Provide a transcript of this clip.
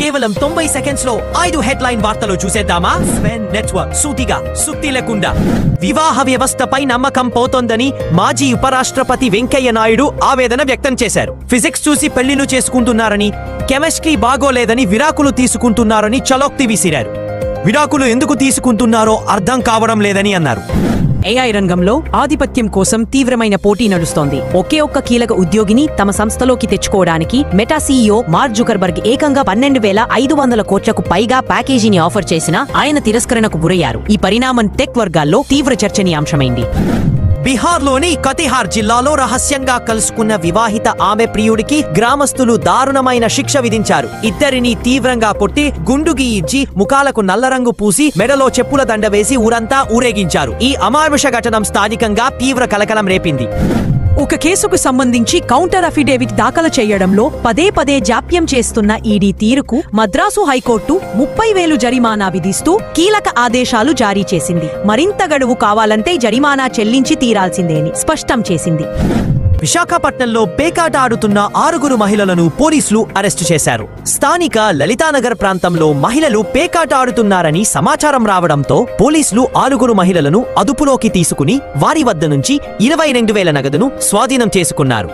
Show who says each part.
Speaker 1: కేవలం 90 సెకండ్స్ లో 5 హెడ్లైన్ వార్తలు చూసేద్దామా? స్పెన్ నెట్వర్క్ సూటిగా సుత్తి లేకుండా. వివాహ వ్యవస్థపై నమ్మకం పోతోందని మాజీ ఉపరాష్ట్రపతి వెంకయ్య నాయుడు ఆవేదన వ్యక్తం చేశారు. ఫిజిక్స్ చూసి పెళ్లిళ్లు చేసుకుంటున్నారని, కెమిస్ట్రీ బాగోలేదని విడాకులు తీసుకుంటున్నారని చలోక్తి విసిరారు. విడాకులు ఎందుకు తీసుకుంటున్నారో అర్థం కావడం లేదని అన్నారు.
Speaker 2: ఏఐ రంగంలో ఆధిపత్యం కోసం తీవ్రమైన పోటీ నడుస్తోంది. ఒకే ఒక్క కీలక ఉద్యోగిని తమ సంస్థలోకి తెచ్చుకోవడానికి మెటా సీఈఓ మార్క్ జుకర్బర్గ్ ఏకంగా 12,500 కోట్లకు పైగా ప్యాకేజీని ఆఫర్ చేసినా ఆయన తిరస్కరణకు గురయ్యారు. ఈ పరిణామం టెక్ వర్గాల్లో తీవ్ర చర్చనీయాంశమైంది.
Speaker 1: బీహార్లోని కతిహార్ జిల్లాలో రహస్యంగా కలుసుకున్న వివాహిత ఆమె ప్రియుడికి గ్రామస్తులు దారుణమైన శిక్ష విధించారు. ఇద్దరిని తీవ్రంగా కొట్టి, గుండు గీయించి, ముఖాలకు నల్లరంగు పూసి, మెడలో చెప్పుల దండ వేసి ఊరంతా ఊరేగించారు. ఈ అమానుష ఘటన స్థానికంగా తీవ్ర కలకలం రేపింది.
Speaker 2: ఒక కేసుకు సంబంధించి కౌంటర్ అఫిడేవిట్ దాఖలు చేయడంలో పదే జాప్యం చేస్తున్న ఈడీ తీరుకు మద్రాసు హైకోర్టు 30,000 జరిమానా విధిస్తూ కీలక ఆదేశాలు జారీ చేసింది. మరింత గడువు కావాలంటే జరిమానా చెల్లించి తీరాల్సిందే అని స్పష్టం చేసింది.
Speaker 1: విశాఖపట్నంలో పేకాట ఆడుతున్న 6 మహిళలను పోలీసులు అరెస్టు చేశారు. స్థానిక లలితానగర్ ప్రాంతంలో మహిళలు పేకాట ఆడుతున్నారని సమాచారం రావడంతో పోలీసులు 6 మహిళలను అదుపులోకి తీసుకుని వారి వద్ద నుంచి 22,000 నగదును స్వాధీనం చేసుకున్నారు.